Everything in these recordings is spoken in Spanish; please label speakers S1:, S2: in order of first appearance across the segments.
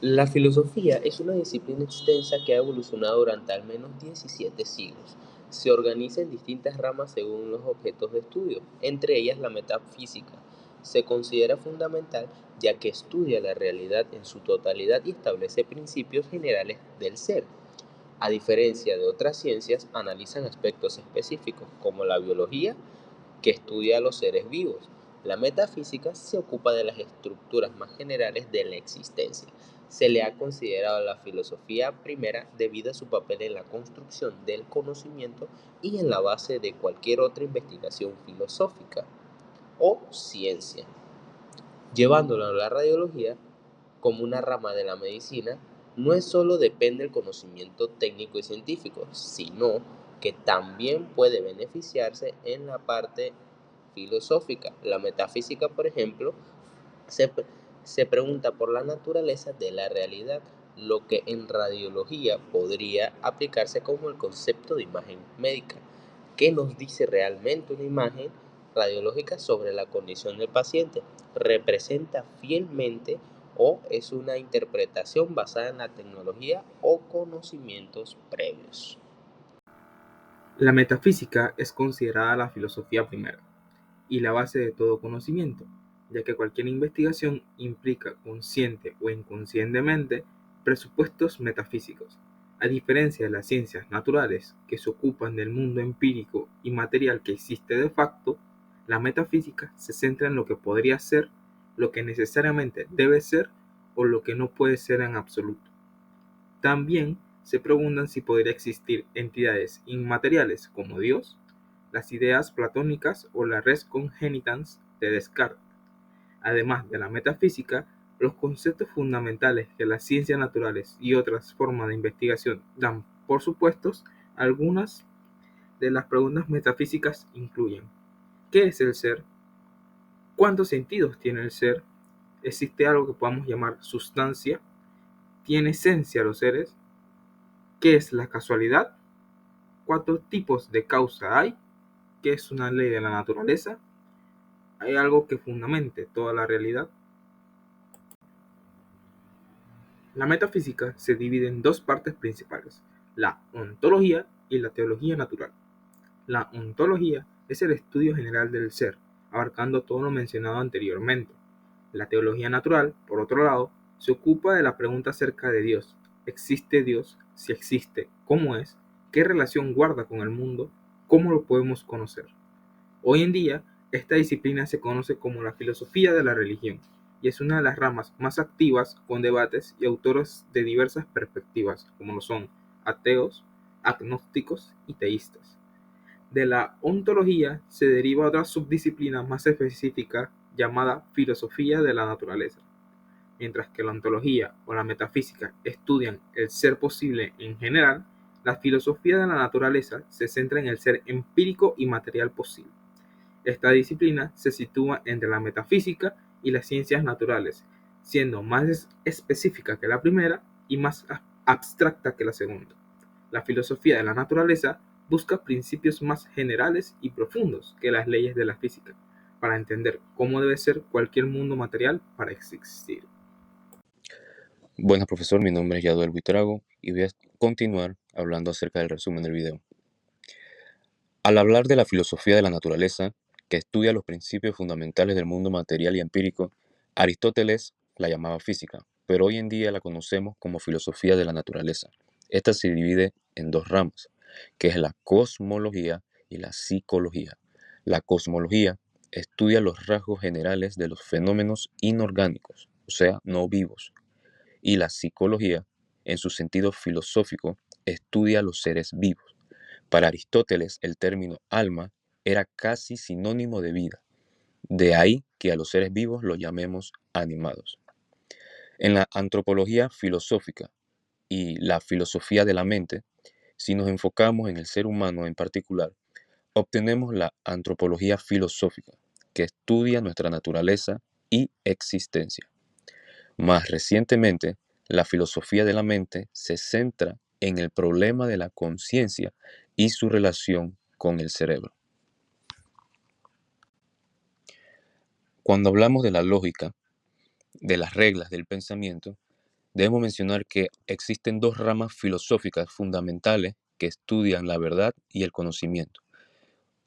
S1: La filosofía es una disciplina extensa que ha evolucionado durante al menos 17 siglos. Se organiza en distintas ramas según los objetos de estudio, entre ellas la metafísica. Se considera fundamental ya que estudia la realidad en su totalidad y establece principios generales del ser. A diferencia de otras ciencias, analizan aspectos específicos como la biología, que estudia a los seres vivos. La metafísica se ocupa de las estructuras más generales de la existencia. Se le ha considerado la filosofía primera debido a su papel en la construcción del conocimiento y en la base de cualquier otra investigación filosófica o ciencia. Llevándolo a la radiología como una rama de la medicina, no es solo depende del conocimiento técnico y científico, sino que también puede beneficiarse en la parte filosófica. La metafísica, por ejemplo, se, se pregunta por la naturaleza de la realidad, lo que en radiología podría aplicarse como el concepto de imagen médica. ¿Qué nos dice realmente una imagen radiológica sobre la condición del paciente? ¿Representa fielmente o es una interpretación basada en la tecnología o conocimientos previos?
S2: La metafísica es considerada la filosofía primera y la base de todo conocimiento, ya que cualquier investigación implica consciente o inconscientemente presupuestos metafísicos. A diferencia de las ciencias naturales, que se ocupan del mundo empírico y material que existe de facto, la metafísica se centra en lo que podría ser, lo que necesariamente debe ser o lo que no puede ser en absoluto. También se preguntan si podría existir entidades inmateriales como Dios, las ideas platónicas o la res congénitans de Descartes. Además de la metafísica, los conceptos fundamentales que las ciencias naturales y otras formas de investigación dan por supuestos, algunas de las preguntas metafísicas incluyen: ¿qué es el ser? ¿Cuántos sentidos tiene el ser? ¿Existe algo que podamos llamar sustancia? ¿Tiene esencia los seres? ¿Qué es la casualidad? ¿Cuántos tipos de causa hay? ¿Qué es una ley de la naturaleza? ¿Hay algo que fundamente toda la realidad? La metafísica se divide en dos partes principales: la ontología y la teología natural. La ontología es el estudio general del ser, abarcando todo lo mencionado anteriormente. La teología natural, por otro lado, se ocupa de la pregunta acerca de Dios. ¿Existe Dios? Si existe, ¿cómo es? ¿Qué relación guarda con el mundo? ¿Cómo lo podemos conocer? Hoy en día, esta disciplina se conoce como la filosofía de la religión y es una de las ramas más activas con debates y autores de diversas perspectivas, como lo son ateos, agnósticos y teístas. De la ontología se deriva otra subdisciplina más específica llamada filosofía de la naturaleza. Mientras que la ontología o la metafísica estudian el ser posible en general, la filosofía de la naturaleza se centra en el ser empírico y material posible. Esta disciplina se sitúa entre la metafísica y las ciencias naturales, siendo más específica que la primera y más abstracta que la segunda. La filosofía de la naturaleza busca principios más generales y profundos que las leyes de la física, para entender cómo debe ser cualquier mundo material para existir.
S3: Buenas, profesor, mi nombre es Yaduel Buitrago y voy a continuar hablando acerca del resumen del video. Al hablar de la filosofía de la naturaleza, que estudia los principios fundamentales del mundo material y empírico, Aristóteles la llamaba física, pero hoy en día la conocemos como filosofía de la naturaleza. Esta se divide en dos ramas, que es la cosmología y la psicología. La cosmología estudia los rasgos generales de los fenómenos inorgánicos, o sea, no vivos, y la psicología, en su sentido filosófico, estudia los seres vivos. Para Aristóteles, el término alma era casi sinónimo de vida. De ahí que a los seres vivos los llamemos animados. En la antropología filosófica y la filosofía de la mente, si nos enfocamos en el ser humano en particular, obtenemos la antropología filosófica, que estudia nuestra naturaleza y existencia. Más recientemente, la filosofía de la mente se centra en el problema de la conciencia y su relación con el cerebro. Cuando hablamos de la lógica, de las reglas del pensamiento, debemos mencionar que existen dos ramas filosóficas fundamentales que estudian la verdad y el conocimiento.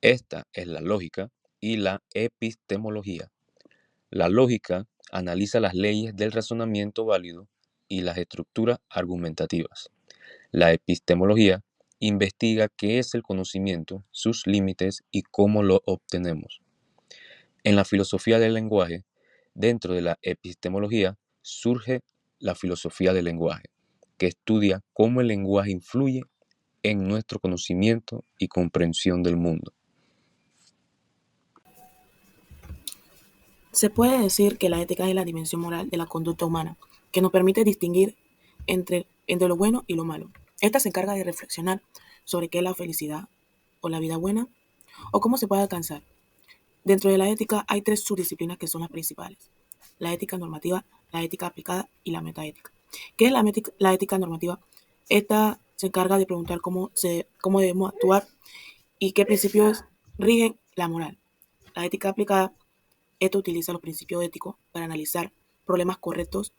S3: Esta es la lógica y la epistemología. La lógica analiza las leyes del razonamiento válido y las estructuras argumentativas. La epistemología investiga qué es el conocimiento, sus límites y cómo lo obtenemos. En la filosofía del lenguaje, dentro de la epistemología, surge la filosofía del lenguaje, que estudia cómo el lenguaje influye en nuestro conocimiento y comprensión del mundo.
S4: Se puede decir que la ética es la dimensión moral de la conducta humana, que nos permite distinguir entre lo bueno y lo malo. Esta se encarga de reflexionar sobre qué es la felicidad o la vida buena o cómo se puede alcanzar. Dentro de la ética hay tres subdisciplinas que son las principales: la ética normativa, la ética aplicada y la metaética. ¿Qué es la ética normativa? Esta se encarga de preguntar cómo debemos actuar y qué principios rigen la moral. La ética aplicada, esta utiliza los principios éticos para analizar problemas correctos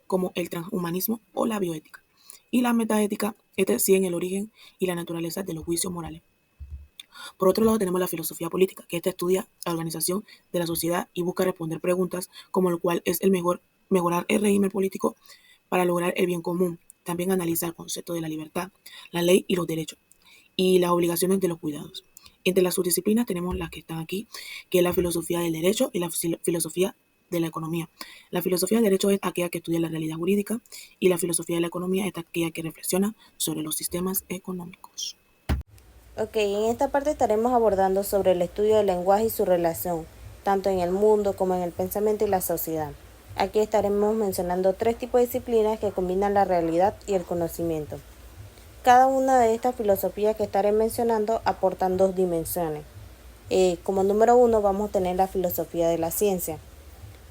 S4: como el transhumanismo o la bioética. Y la metaética, esta sigue en el origen y la naturaleza de los juicios morales. Por otro lado tenemos la filosofía política, que esta estudia la organización de la sociedad y busca responder preguntas como lo cual es mejorar el régimen político para lograr el bien común. También analiza el concepto de la libertad, la ley y los derechos, y las obligaciones de los cuidados. Entre las subdisciplinas tenemos las que están aquí, que es la filosofía del derecho y la filosofía de la economía. La filosofía del derecho es aquella que estudia la realidad jurídica y la filosofía de la economía es aquella que reflexiona sobre los sistemas económicos.
S5: Ok, en esta parte estaremos abordando sobre el estudio del lenguaje y su relación, tanto en el mundo como en el pensamiento y la sociedad. Aquí estaremos mencionando tres tipos de disciplinas que combinan la realidad y el conocimiento. Cada una de estas filosofías que estaré mencionando aportan dos dimensiones. Como número uno vamos a tener la filosofía de la ciencia.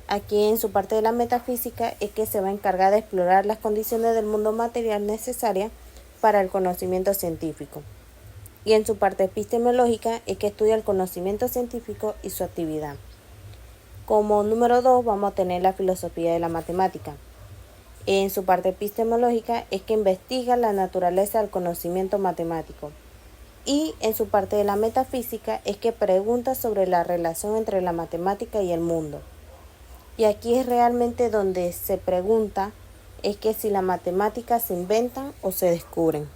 S5: Aquí en su parte de la metafísica es que se va a encargar de explorar las condiciones del mundo material necesarias para el conocimiento científico. Y en su parte epistemológica es que estudia el conocimiento científico y su actividad. Como número 2 vamos a tener la filosofía de la matemática. En su parte epistemológica es que investiga la naturaleza del conocimiento matemático. Y en su parte de la metafísica es que pregunta sobre la relación entre la matemática y el mundo. Y aquí es realmente donde se pregunta es que si las matemáticas se inventan o se descubren.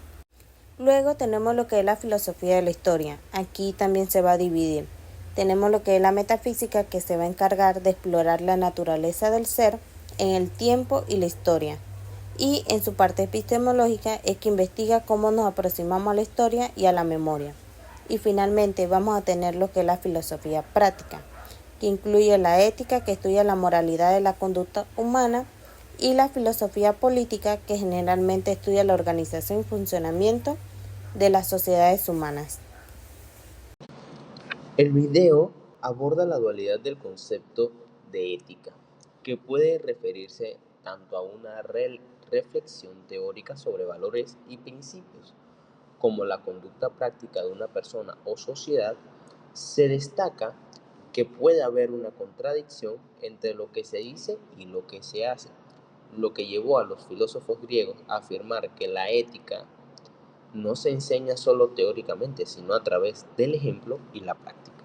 S5: Luego tenemos lo que es la filosofía de la historia. Aquí también se va a dividir. Tenemos lo que es la metafísica, que se va a encargar de explorar la naturaleza del ser en el tiempo y la historia. Y en su parte epistemológica es que investiga cómo nos aproximamos a la historia y a la memoria. Y finalmente vamos a tener lo que es la filosofía práctica, que incluye la ética, que estudia la moralidad de la conducta humana, y la filosofía política, que generalmente estudia la organización y funcionamiento de las sociedades humanas.
S1: El video aborda la dualidad del concepto de ética, que puede referirse tanto a una reflexión teórica sobre valores y principios, como la conducta práctica de una persona o sociedad. Se destaca que puede haber una contradicción entre lo que se dice y lo que se hace, lo que llevó a los filósofos griegos a afirmar que la ética no se enseña solo teóricamente, sino a través del ejemplo y la práctica.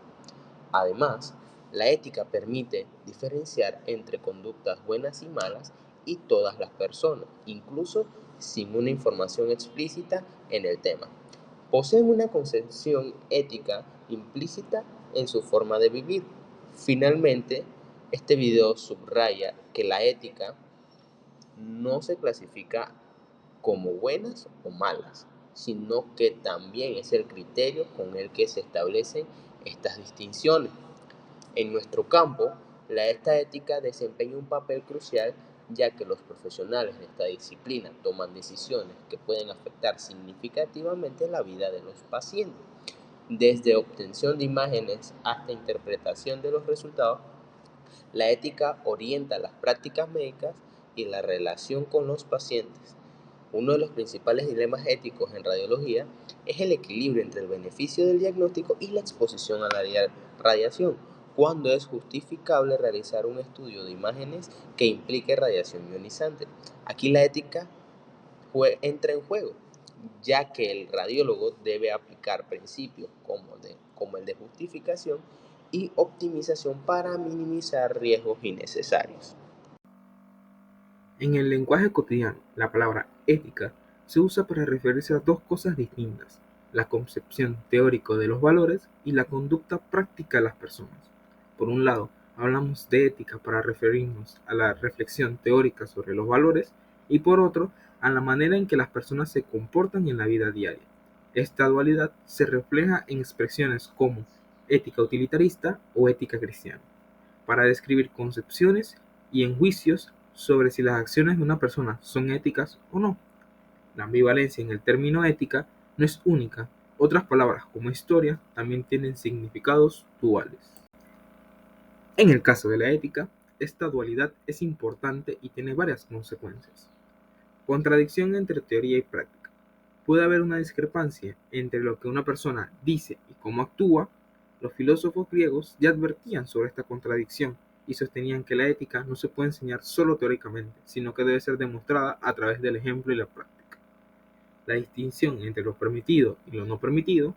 S1: Además, la ética permite diferenciar entre conductas buenas y malas y todas las personas, incluso sin una información explícita en el tema. Poseen una concepción ética implícita en su forma de vivir. Finalmente, este video subraya que la ética no se clasifica como buenas o malas, sino que también es el criterio con el que se establecen estas distinciones. En nuestro campo, esta ética desempeña un papel crucial, ya que los profesionales de esta disciplina toman decisiones que pueden afectar significativamente la vida de los pacientes, desde obtención de imágenes hasta interpretación de los resultados. La ética orienta las prácticas médicas y la relación con los pacientes. Uno de los principales dilemas éticos en radiología es el equilibrio entre el beneficio del diagnóstico y la exposición a la radiación. cuándo es justificable realizar un estudio de imágenes que implique radiación ionizante. Aquí la ética entra en juego, ya que el radiólogo debe aplicar principios como el de justificación y optimización para minimizar riesgos innecesarios.
S2: En el lenguaje cotidiano, la palabra ética se usa para referirse a dos cosas distintas: la concepción teórica de los valores y la conducta práctica de las personas. Por un lado, hablamos de ética para referirnos a la reflexión teórica sobre los valores y por otro, a la manera en que las personas se comportan en la vida diaria. Esta dualidad se refleja en expresiones como ética utilitarista o ética cristiana, para describir concepciones y en juicios sobre si las acciones de una persona son éticas o no. La ambivalencia en el término ética no es única. Otras palabras como historia también tienen significados duales. En el caso de la ética, esta dualidad es importante y tiene varias consecuencias. Contradicción entre teoría y práctica. Puede haber una discrepancia entre lo que una persona dice y cómo actúa. Los filósofos griegos ya advertían sobre esta contradicción y sostenían que la ética no se puede enseñar solo teóricamente, sino que debe ser demostrada a través del ejemplo y la práctica. La distinción entre lo permitido y lo no permitido.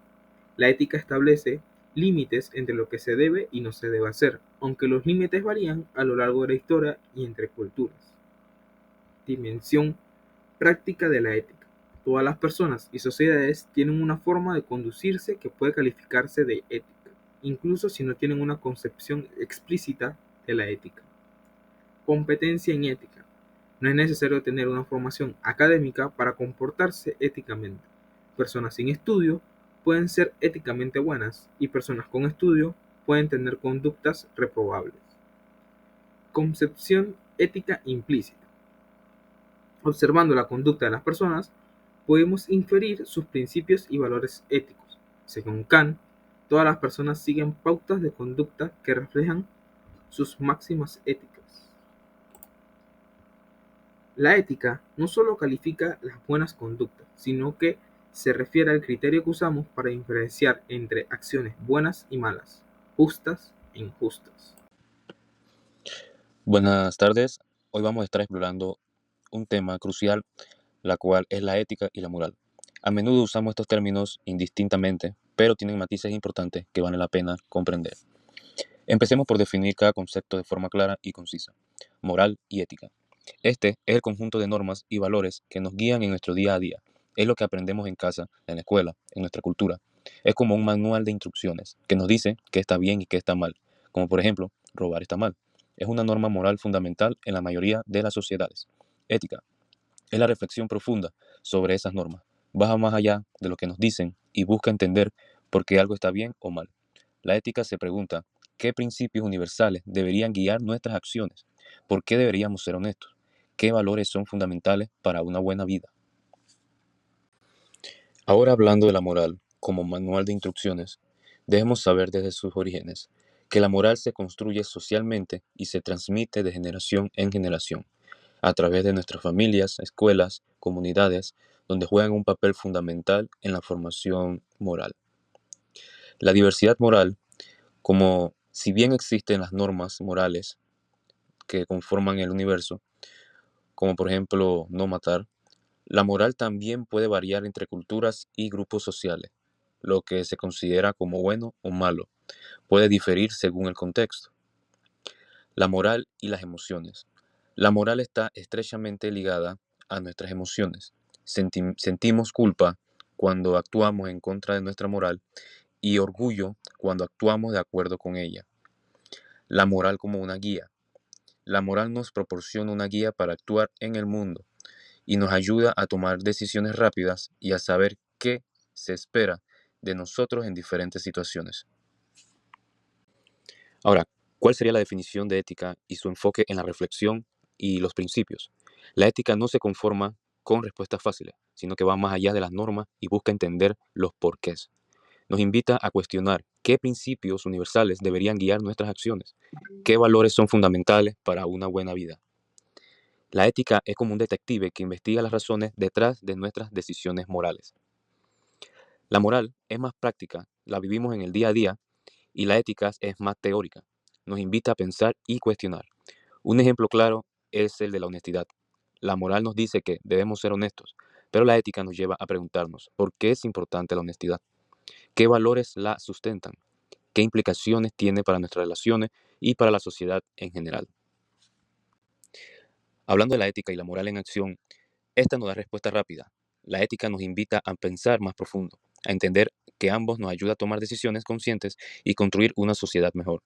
S2: La ética establece límites entre lo que se debe y no se debe hacer, aunque los límites varían a lo largo de la historia y entre culturas. Dimensión práctica de la ética. Todas las personas y sociedades tienen una forma de conducirse que puede calificarse de ética, incluso si no tienen una concepción explícita de la ética. Competencia en ética. No es necesario tener una formación académica para comportarse éticamente. Personas sin estudio pueden ser éticamente buenas y personas con estudio pueden tener conductas reprobables. Concepción ética implícita. Observando la conducta de las personas, podemos inferir sus principios y valores éticos. Según Kant, todas las personas siguen pautas de conducta que reflejan sus máximas éticas. La ética no solo califica las buenas conductas, sino que se refiere al criterio que usamos para diferenciar entre acciones buenas y malas, justas e injustas.
S3: Buenas tardes. Hoy vamos a estar explorando un tema crucial, la cual es la ética y la moral. A menudo usamos estos términos indistintamente, pero tienen matices importantes que vale la pena comprender. Empecemos por definir cada concepto de forma clara y concisa. Moral y ética. Este es el conjunto de normas y valores que nos guían en nuestro día a día. Es lo que aprendemos en casa, en la escuela, en nuestra cultura. Es como un manual de instrucciones que nos dice qué está bien y qué está mal. Como por ejemplo, robar está mal. Es una norma moral fundamental en la mayoría de las sociedades. Ética es la reflexión profunda sobre esas normas. Va más allá de lo que nos dicen y busca entender por qué algo está bien o mal. La ética se pregunta, ¿qué principios universales deberían guiar nuestras acciones? ¿Por qué deberíamos ser honestos? ¿Qué valores son fundamentales para una buena vida? Ahora hablando de la moral como manual de instrucciones, debemos saber desde sus orígenes que la moral se construye socialmente y se transmite de generación en generación, a través de nuestras familias, escuelas, comunidades, donde juegan un papel fundamental en la formación moral. La diversidad moral, como si bien existen las normas morales que conforman el universo, como por ejemplo no matar, la moral también puede variar entre culturas y grupos sociales. Lo que se considera como bueno o malo puede diferir según el contexto. La moral y las emociones. La moral está estrechamente ligada a nuestras emociones. Sentimos culpa cuando actuamos en contra de nuestra moral y orgullo cuando actuamos de acuerdo con ella. La moral como una guía. La moral nos proporciona una guía para actuar en el mundo y nos ayuda a tomar decisiones rápidas y a saber qué se espera de nosotros en diferentes situaciones. Ahora, ¿cuál sería la definición de ética y su enfoque en la reflexión y los principios? La ética no se conforma con respuestas fáciles, sino que va más allá de las normas y busca entender los porqués. Nos invita a cuestionar qué principios universales deberían guiar nuestras acciones, qué valores son fundamentales para una buena vida. La ética es como un detective que investiga las razones detrás de nuestras decisiones morales. La moral es más práctica, la vivimos en el día a día, y la ética es más teórica, nos invita a pensar y cuestionar. Un ejemplo claro es el de la honestidad. La moral nos dice que debemos ser honestos, pero la ética nos lleva a preguntarnos por qué es importante la honestidad, qué valores la sustentan, qué implicaciones tiene para nuestras relaciones y para la sociedad en general. Hablando de la ética y la moral en acción, esta no da respuesta rápida. La ética nos invita a pensar más profundo, a entender que ambos nos ayuda a tomar decisiones conscientes y construir una sociedad mejor.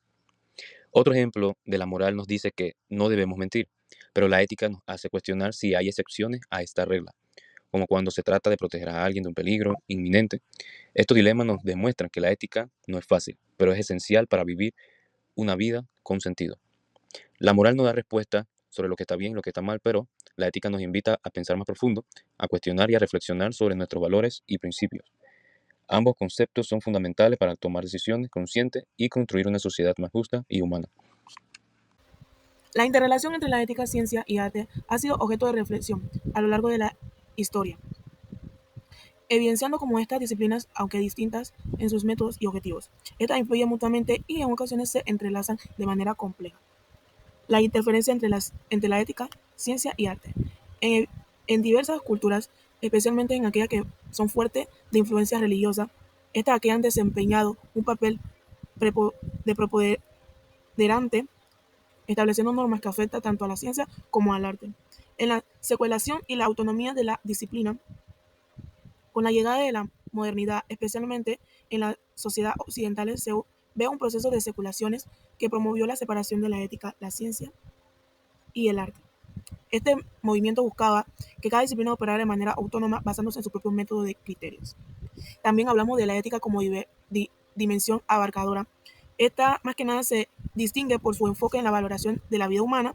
S3: Otro ejemplo de la moral nos dice que no debemos mentir, pero la ética nos hace cuestionar si hay excepciones a esta regla, como cuando se trata de proteger a alguien de un peligro inminente. Estos dilemas nos demuestran que la ética no es fácil, pero es esencial para vivir una vida con sentido. La moral no da respuesta sobre lo que está bien y lo que está mal, pero la ética nos invita a pensar más profundo, a cuestionar y a reflexionar sobre nuestros valores y principios. Ambos conceptos son fundamentales para tomar decisiones conscientes y construir una sociedad más justa y humana.
S4: La interrelación entre la ética, ciencia y arte ha sido objeto de reflexión a lo largo de la historia, evidenciando cómo estas disciplinas, aunque distintas en sus métodos y objetivos, estas influyen mutuamente y en ocasiones se entrelazan de manera compleja. La interferencia entre la ética, ciencia y arte. En, en diversas culturas, especialmente en aquellas que son fuertes de influencia religiosa, estas que han desempeñado un papel preponderante, estableciendo normas que afectan tanto a la ciencia como al arte. En la secuelación y la autonomía de la disciplina, con la llegada de la modernidad, especialmente en las sociedades occidentales, se ve un proceso de seculaciones que promovió la separación de la ética, la ciencia y el arte. Este movimiento buscaba que cada disciplina operara de manera autónoma basándose en su propio método de criterios. También hablamos de la ética como dimensión abarcadora. Esta más que nada se distingue por su enfoque en la valoración de la vida humana,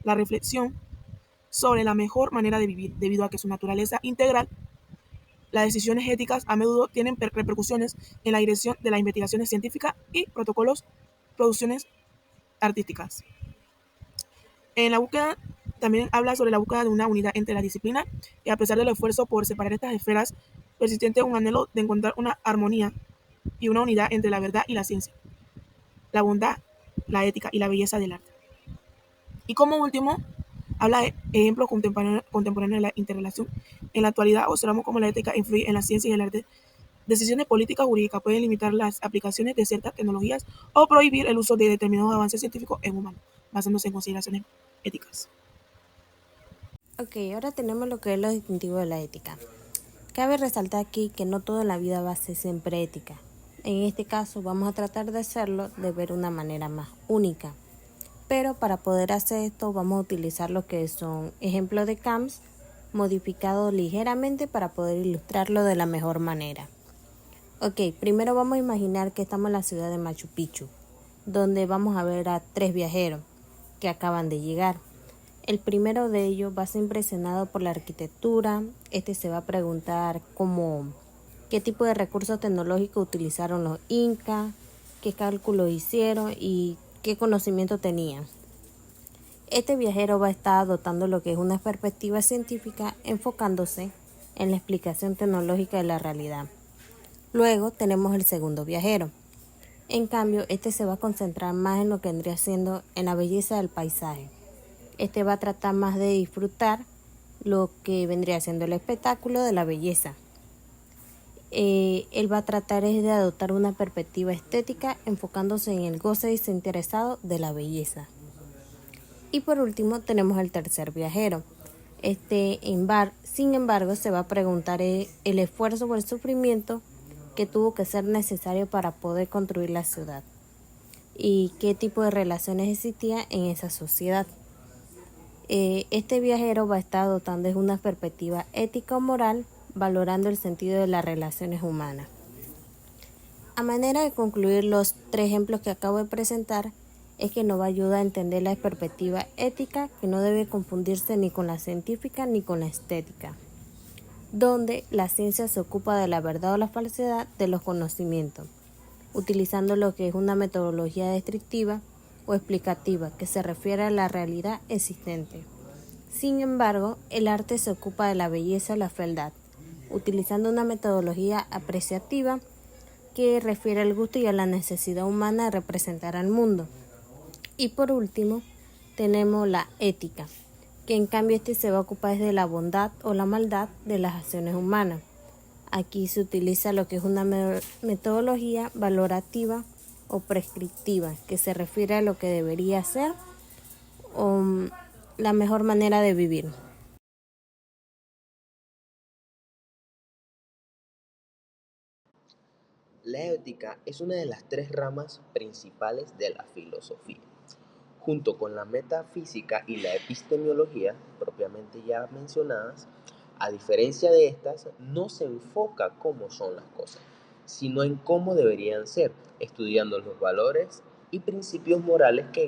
S4: la reflexión sobre la mejor manera de vivir, debido a que su naturaleza integral. Las decisiones éticas a menudo tienen repercusiones en la dirección de las investigaciones científicas y protocolos, producciones artísticas. En la búsqueda también habla sobre la búsqueda de una unidad entre las disciplinas y a pesar del esfuerzo por separar estas esferas, persiste un anhelo de encontrar una armonía y una unidad entre la verdad y la ciencia, la bondad, la ética y la belleza del arte. Y como último, habla de ejemplos contemporáneos de la interrelación. En la actualidad observamos cómo la ética influye en la ciencia y el arte. Decisiones políticas jurídicas pueden limitar las aplicaciones de ciertas tecnologías o prohibir el uso de determinados avances científicos en humanos, basándose en consideraciones éticas.
S5: Ok, ahora tenemos lo que es lo distintivo de la ética. Cabe resaltar aquí que no todo en la vida va a ser siempre ética. En este caso vamos a tratar de hacerlo de ver una manera más única. Pero para poder hacer esto vamos a utilizar lo que son ejemplos de camps modificados ligeramente para poder ilustrarlo de la mejor manera. Ok, primero vamos a imaginar que estamos en la ciudad de Machu Picchu, donde vamos a ver a 3 viajeros que acaban de llegar. El primero de ellos va a ser impresionado por la arquitectura. Se va a preguntar qué tipo de recursos tecnológicos utilizaron los incas, qué cálculos hicieron y qué conocimiento tenían. Este viajero va a estar adoptando lo que es una perspectiva científica enfocándose en la explicación tecnológica de la realidad. Luego tenemos el segundo viajero. En cambio, se va a concentrar más en lo que vendría siendo en la belleza del paisaje. Va a tratar más de disfrutar lo que vendría siendo el espectáculo de la belleza. Él va a tratar de adoptar una perspectiva estética enfocándose en el goce desinteresado de la belleza. Y por último tenemos el tercer viajero. Sin embargo, se va a preguntar el esfuerzo o el sufrimiento que tuvo que ser necesario para poder construir la ciudad y qué tipo de relaciones existían en esa sociedad. Este viajero va a estar adoptando una perspectiva ética o moral, valorando el sentido de las relaciones humanas. A manera de concluir los 3 ejemplos que acabo de presentar, es que nos va a ayudar a entender la perspectiva ética que no debe confundirse ni con la científica ni con la estética, donde la ciencia se ocupa de la verdad o la falsedad de los conocimientos, utilizando lo que es una metodología descriptiva o explicativa que se refiere a la realidad existente. Sin embargo, el arte se ocupa de la belleza y la fealdad, utilizando una metodología apreciativa que refiere al gusto y a la necesidad humana de representar al mundo. Y por último, tenemos la ética, que en cambio se va a ocupar de la bondad o la maldad de las acciones humanas. Aquí se utiliza lo que es una metodología valorativa o prescriptiva, que se refiere a lo que debería ser o la mejor manera de vivir.
S1: La ética es una de las tres ramas principales de la filosofía. Junto con la metafísica y la epistemología, propiamente ya mencionadas, a diferencia de estas, no se enfoca cómo son las cosas, sino en cómo deberían ser, estudiando los valores y principios morales que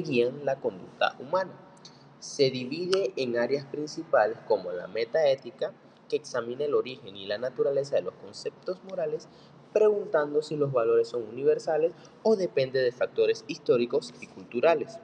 S1: guían la conducta humana. Se divide en áreas principales como la metaética, que examina el origen y la naturaleza de los conceptos morales, preguntando si los valores son universales o depende de factores históricos y culturales.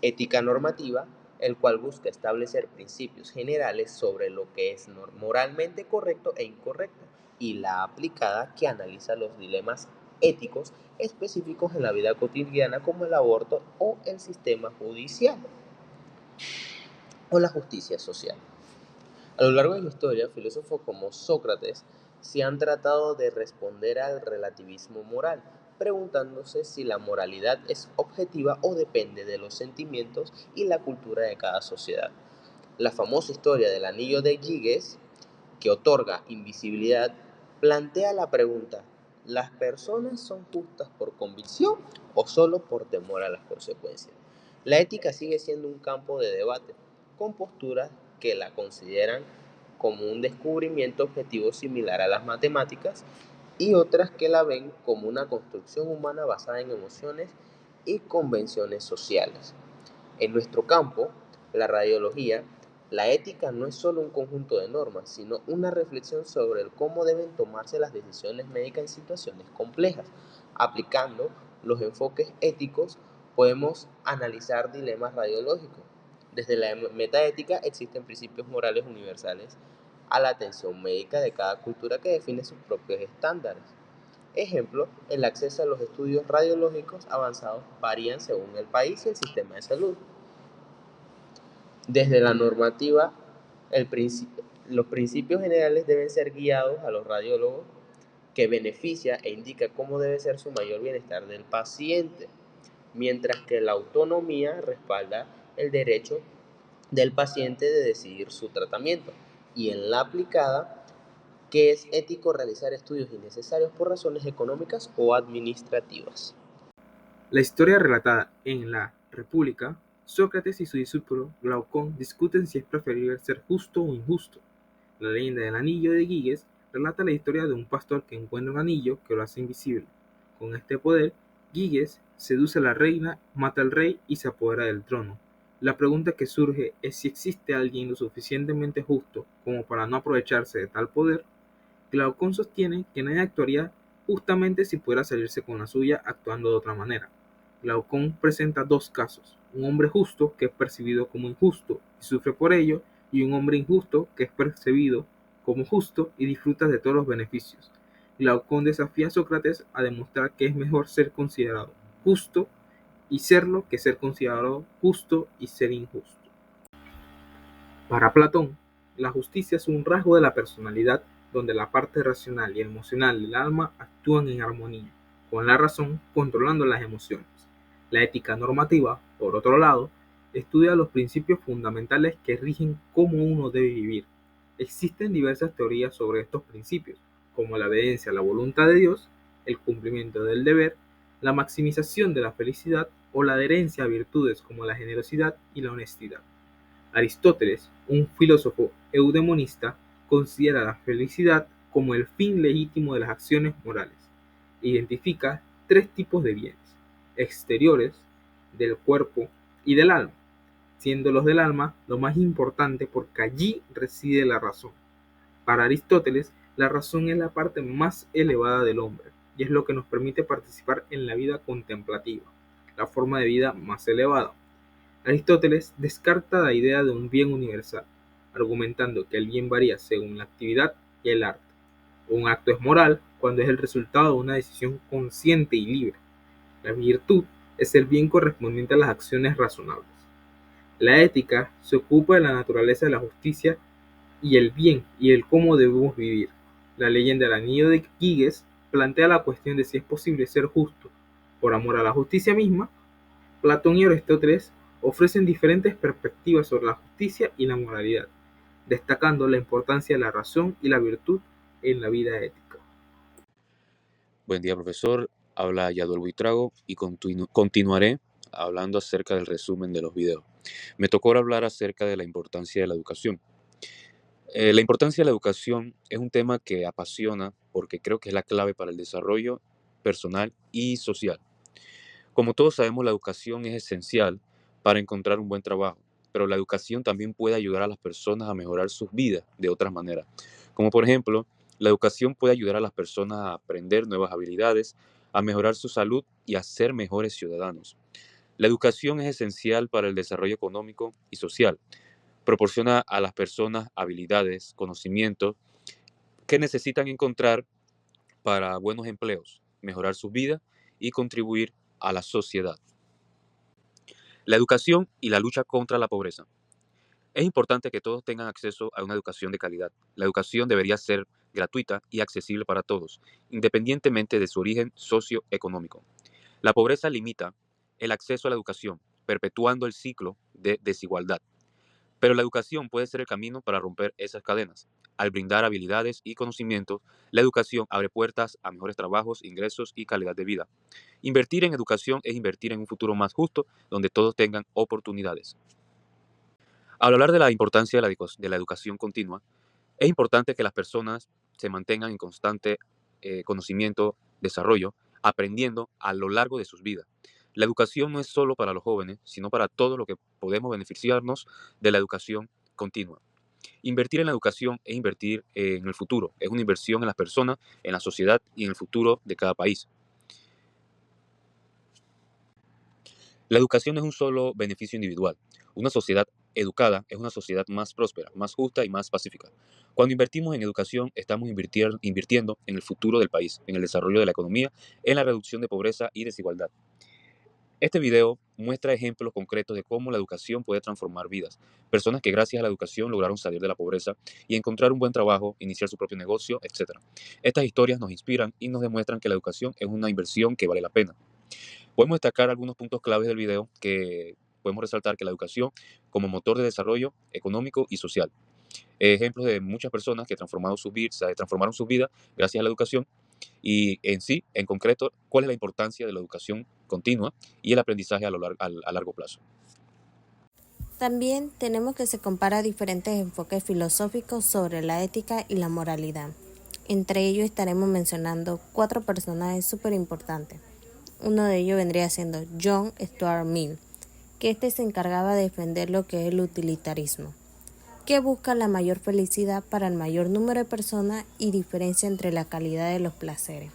S1: Ética normativa, el cual busca establecer principios generales sobre lo que es moralmente correcto e incorrecto, y la aplicada, que analiza los dilemas éticos específicos en la vida cotidiana como el aborto o el sistema judicial o la justicia social. A lo largo de la historia, filósofos como Sócrates se han tratado de responder al relativismo moral, preguntándose si la moralidad es objetiva o depende de los sentimientos y la cultura de cada sociedad. La famosa historia del anillo de Giges, que otorga invisibilidad, plantea la pregunta: ¿las personas son justas por convicción o solo por temor a las consecuencias? La ética sigue siendo un campo de debate, con posturas que la consideran como un descubrimiento objetivo similar a las matemáticas y otras que la ven como una construcción humana basada en emociones y convenciones sociales. En nuestro campo, la radiología, la ética no es solo un conjunto de normas, sino una reflexión sobre el cómo deben tomarse las decisiones médicas en situaciones complejas. Aplicando los enfoques éticos, podemos analizar dilemas radiológicos. Desde la metaética existen principios morales universales a la atención médica de cada cultura que define sus propios estándares. Ejemplo, el acceso a los estudios radiológicos avanzados varían según el país y el sistema de salud. Desde la normativa, los principios generales deben ser guiados a los radiólogos, que beneficia e indica cómo debe ser su mayor bienestar del paciente, mientras que la autonomía respalda el derecho del paciente de decidir su tratamiento, y en la aplicada, que es ético realizar estudios innecesarios por razones económicas o administrativas.
S2: La historia relatada en la República, Sócrates y su discípulo Glaucón discuten si es preferible ser justo o injusto. La leyenda del anillo de Giges relata la historia de un pastor que encuentra un anillo que lo hace invisible. Con este poder, Giges seduce a la reina, mata al rey y se apodera del trono. La pregunta que surge es si existe alguien lo suficientemente justo como para no aprovecharse de tal poder. Glaucón sostiene que nadie actuaría justamente si pudiera salirse con la suya actuando de otra manera. Glaucón presenta dos casos: un hombre justo que es percibido como injusto y sufre por ello, y un hombre injusto que es percibido como justo y disfruta de todos los beneficios. Glaucón desafía a Sócrates a demostrar que es mejor ser considerado justo y serlo que ser considerado justo y ser injusto. Para Platón, la justicia es un rasgo de la personalidad donde la parte racional y emocional del alma actúan en armonía, con la razón controlando las emociones. La ética normativa, por otro lado, estudia los principios fundamentales que rigen cómo uno debe vivir. Existen diversas teorías sobre estos principios, como la obediencia a la voluntad de Dios, el cumplimiento del deber, la maximización de la felicidad o la adherencia a virtudes como la generosidad y la honestidad. Aristóteles, un filósofo eudemonista, considera la felicidad como el fin legítimo de las acciones morales. Identifica tres tipos de bienes: exteriores, del cuerpo y del alma, siendo los del alma lo más importante porque allí reside la razón. Para Aristóteles, la razón es la parte más elevada del hombre y es lo que nos permite participar en la vida contemplativa, la forma de vida más elevada. Aristóteles descarta la idea de un bien universal, argumentando que el bien varía según la actividad y el arte. Un acto es moral cuando es el resultado de una decisión consciente y libre. La virtud es el bien correspondiente a las acciones razonables. La ética se ocupa de la naturaleza de la justicia y el bien y el cómo debemos vivir. La leyenda del anillo de Giges plantea la cuestión de si es posible ser justo por amor a la justicia misma. Platón y Aristóteles ofrecen diferentes perspectivas sobre la justicia y la moralidad, destacando la importancia de la razón y la virtud en la vida ética.
S3: Buen día, profesor. Habla Yaduel Buitrago y continuaré hablando acerca del resumen de los videos. Me tocó ahora hablar acerca de la importancia de la educación. La importancia de la educación es un tema que apasiona porque creo que es la clave para el desarrollo personal y social. Como todos sabemos, la educación es esencial para encontrar un buen trabajo, pero la educación también puede ayudar a las personas a mejorar sus vidas de otras maneras. Como por ejemplo, la educación puede ayudar a las personas a aprender nuevas habilidades, a mejorar su salud y a ser mejores ciudadanos. La educación es esencial para el desarrollo económico y social. Proporciona a las personas habilidades, conocimientos que necesitan encontrar para buenos empleos, mejorar sus vidas y contribuir a la sociedad. La educación y la lucha contra la pobreza. Es importante que todos tengan acceso a una educación de calidad. La educación debería ser gratuita y accesible para todos, independientemente de su origen socioeconómico. La pobreza limita el acceso a la educación, perpetuando el ciclo de desigualdad. Pero la educación puede ser el camino para romper esas cadenas. Al brindar habilidades y conocimientos, la educación abre puertas a mejores trabajos, ingresos y calidad de vida. Invertir en educación es invertir en un futuro más justo, donde todos tengan oportunidades. Al hablar de la importancia de la educación continua, es importante que las personas se mantengan en constante conocimiento, desarrollo, aprendiendo a lo largo de sus vidas. La educación no es solo para los jóvenes, sino para todos los que podemos beneficiarnos de la educación continua. Invertir en la educación es invertir en el futuro, es una inversión en las personas, en la sociedad y en el futuro de cada país. La educación no es un solo beneficio individual. Una sociedad educada es una sociedad más próspera, más justa y más pacífica. Cuando invertimos en educación, estamos invirtiendo en el futuro del país, en el desarrollo de la economía, en la reducción de pobreza y desigualdad. Este video muestra ejemplos concretos de cómo la educación puede transformar vidas. Personas que gracias a la educación lograron salir de la pobreza y encontrar un buen trabajo, iniciar su propio negocio, etc. Estas historias nos inspiran y nos demuestran que la educación es una inversión que vale la pena. Podemos destacar algunos puntos claves del video que podemos resaltar que la educación como motor de desarrollo económico y social. Ejemplos de muchas personas que transformaron sus vidas gracias a la educación y en concreto, cuál es la importancia de la educación continua y el aprendizaje a largo plazo.
S5: También tenemos que se compara diferentes enfoques filosóficos sobre la ética y la moralidad. Entre ellos estaremos mencionando 4 personajes súper importantes. Uno de ellos vendría siendo John Stuart Mill, que se encargaba de defender lo que es el utilitarismo, que busca la mayor felicidad para el mayor número de personas y diferencia entre la calidad de los placeres.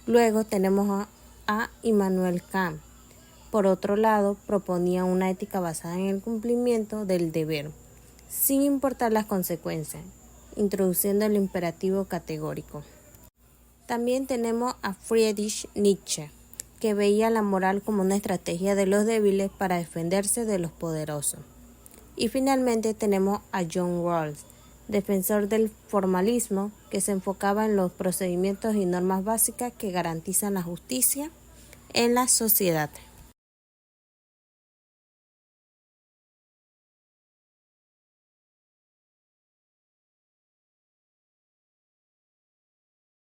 S5: Luego tenemos a Immanuel Kant. Por otro lado, proponía una ética basada en el cumplimiento del deber, sin importar las consecuencias, introduciendo el imperativo categórico. También tenemos a Friedrich Nietzsche, que veía la moral como una estrategia de los débiles para defenderse de los poderosos. Y finalmente tenemos a John Rawls, defensor del formalismo, que se enfocaba en los procedimientos y normas básicas que garantizan la justicia en la sociedad.